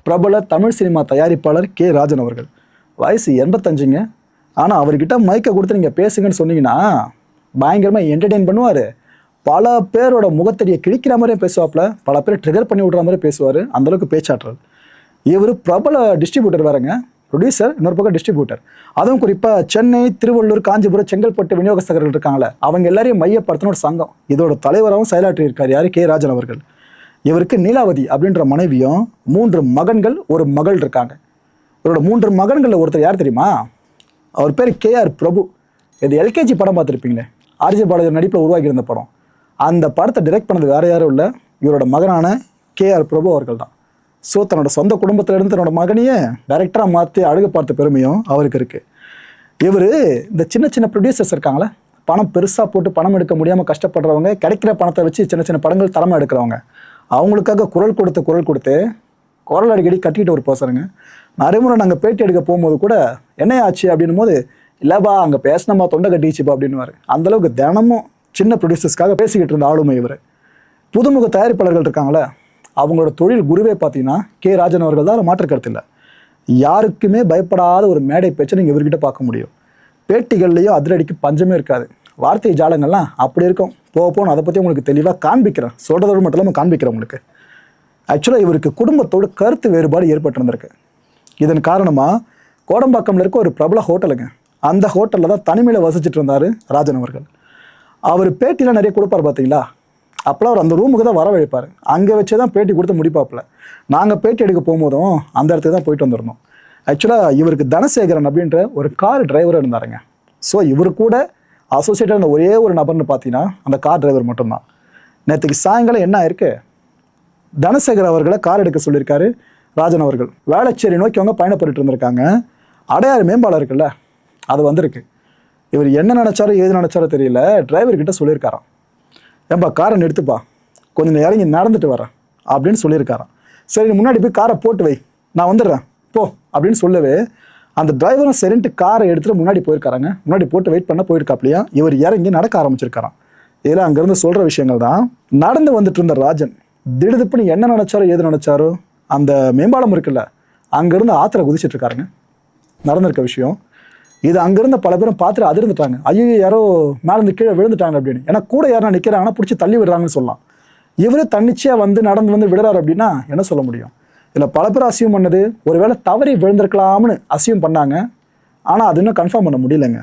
பிரபல தமிழ் சினிமா தயாரிப்பாளர் கே ராஜன் அவர்கள். வயசு 85ங்க. ஆனால் அவர்கிட்ட மைக்கை கொடுத்து நீங்கள் பேசுங்கன்னு சொன்னீங்கன்னா பயங்கரமாக என்டர்டெயின் பண்ணுவார். பல பேரோட முகத்தடியை கிழிக்கிற மாதிரியே பேசுவாப்புல, பல பேரை ட்ரிகர் பண்ணி விடுற மாதிரி பேசுவார். அந்தளவுக்கு பேச்சாற்றல். இவர் பிரபல டிஸ்ட்ரிபியூட்டர் வேறங்க, ப்ரொடியூசர், இன்னொரு பக்கம் டிஸ்ட்ரிபியூட்டர். அதுவும் குறிப்பாக சென்னை, திருவள்ளூர், காஞ்சிபுரம், செங்கல்பட்டு விநியோகஸ்தகர்கள் இருக்காங்களே, அவங்க எல்லாரையும் மையப்படுத்தின ஒரு சங்கம். இதோட தலைவராகவும் செயலாற்றி இருக்கார் யார்? கே ராஜன் அவர்கள். இவருக்கு நீலாவதி அப்படின்ற மனைவியும் 3 மகன்கள், ஒரு மகள் இருக்காங்க. இவரோட 3 மகன்களில் ஒருத்தர் யார் தெரியுமா? அவர் பேர் KR பிரபு. இது LKG படம் பார்த்துருப்பீங்களே, RJ பாலாஜி நடிப்பில் உருவாக்கியிருந்த படம். அந்த படத்தை டிரெக்ட் பண்ணது வேறு யாரும் இல்லை, இவரோட மகனான KR பிரபு அவர்கள் தான். ஸோ தன்னோட சொந்த குடும்பத்திலேருந்து தன்னோட மகனையே டைரக்டராக மாற்றி அழகு பார்த்த பெருமையும் அவருக்கு இருக்குது. இவர் இந்த சின்ன சின்ன ப்ரொடியூசர்ஸ் இருக்காங்களே, பணம் பெருசாக போட்டு பணம் எடுக்க முடியாமல் கஷ்டப்படுறவங்க, கிடைக்கிற பணத்தை வச்சு சின்ன சின்ன படங்கள் தரமாக எடுக்கிறவங்க, அவங்களுக்காக குரல் கொடுத்து குரல் அடிக்கடி கட்டிக்கிட்டு ஒரு பர்சனுங்க. நிறைய முறை நாங்கள் பேட்டி எடுக்க போகும்போது கூட என்ன ஆச்சு அப்படின்னும் போது, இல்லைப்பா அங்கே பேசினம்மா தொண்டை கட்டிச்சுப்பா அப்படின்னுவார். அந்தளவுக்கு தினமும் சின்ன ப்ரொடியூசர்ஸ்க்காக பேசிக்கிட்டு இருந்த ஆளுமை இவர். புதுமுக தயாரிப்பாளர்கள் இருக்காங்களே, அவங்களோட தொழில் குருவே பார்த்தீங்கன்னா கே ராஜன் அவர்கள் தான், மாற்று கருத்து இல்லை. யாருக்குமே பயப்படாத ஒரு மேடை பேச்சை நீங்கள் இவர்கிட்ட பார்க்க முடியும். பேட்டிகள்லையும் அதிரடிக்கு பஞ்சமே இருக்காது. வார்த்தை ஜாலங்கள்லாம் அப்படி இருக்கும். போக அதை பற்றி உங்களுக்கு தெளிவாக காண்பிக்கிறேன். சொல்கிறதோடு மட்டும் இல்லாமல் காண்பிக்கிறேன் உங்களுக்கு. ஆக்சுவலாக இவருக்கு குடும்பத்தோடு கருத்து வேறுபாடு ஏற்பட்டிருந்திருக்கு. இதன் காரணமாக கோடம்பாக்கம்ல இருக்க ஒரு பிரபல ஹோட்டலுங்க, அந்த ஹோட்டலில் தான் தனிமையில் வசிச்சுட்டு இருந்தார் ராஜன் அவர்கள். அவர் பேட்டிலாம் நிறைய கொடுப்பார் பார்த்தீங்களா, அப்போலாம் அவர் அந்த ரூமுக்கு தான் வரவழைப்பார். அங்கே வச்சு தான் பேட்டி கொடுத்து முடிப்பாப்பில். நாங்கள் பேட்டி எடுக்க போகும்போதும் அந்த இடத்துக்கு தான் போயிட்டு வந்திருந்தோம். ஆக்சுவலாக இவருக்கு தனசேகரன் அப்படின்ற ஒரு கார் டிரைவராக இருந்தாருங்க. ஸோ இவர் கூட அசோசியேட்டான ஒரே ஒரு நபர்னு பார்த்தீங்கன்னா அந்த கார் டிரைவர் மட்டும்தான். நேற்றுக்கு சாயங்காலம் என்ன ஆயிருக்கு, தனசேகர் அவர்களை கார் எடுக்க சொல்லியிருக்காரு ராஜன் அவர்கள். வேளச்சேரி நோக்கி அவங்க பயணப்பட்டு இருந்திருக்காங்க. அடையாறு மேம்பாலம் இருக்குல்ல, அது வந்திருக்கு. இவர் என்ன நினச்சாரோ ஏது நினச்சாரோ தெரியல, டிரைவர்கிட்ட சொல்லியிருக்காராம், ஏன்பா காரை நிறுத்துப்பா, கொஞ்சம் இறங்கி நடந்துட்டு வரேன் அப்படின்னு சொல்லியிருக்காராம். சரி முன்னாடி போய் காரை போட்டு வை, நான் வந்துடுறேன் போ அப்படின்னு சொல்லவே அந்த டிரைவரும் சரின்ட்டு காரை எடுத்துகிட்டு முன்னாடி போயிருக்காராங்க. முன்னாடி போட்டு வெயிட் பண்ண போயிருக்காப்லையா, இவர் இறங்கி நடக்க ஆரம்பிச்சிருக்காராம். இதில் அங்கேருந்து சொல்கிற விஷயங்கள் தான். நடந்து வந்துட்டு இருந்த ராஜன் திடுதுப்புன்னு என்ன நினச்சாரோ ஏது நினச்சாரோ, அந்த மேம்பாலம் இருக்குல்ல, அங்கேருந்து ஆற்றுல குதிச்சிட்டு இருக்காருங்க. நடந்திருக்க விஷயம் இது. அங்கேருந்து பல பேரும் பார்த்துட்டு அதிர்ந்துட்டாங்க, ஐயோ யாரோ மேலேருந்து கீழே விழுந்துட்டாங்க அப்படின்னு. ஏன்னா கூட யாரா நிற்கிறாங்கன்னா பிடிச்சி தள்ளி விடுறாங்கன்னு சொல்லலாம். இவரு தன்னிச்சையாக வந்து நடந்து விடுறாரு அப்படின்னா என்ன சொல்ல முடியும்? இதில் பல பேர் அசியூம் பண்ணது ஒருவேளை தவறி விழுந்திருக்கலாம்னு அசியூம் பண்ணாங்க. ஆனால் அது இன்னும் கன்ஃபார்ம் பண்ண முடியலைங்க.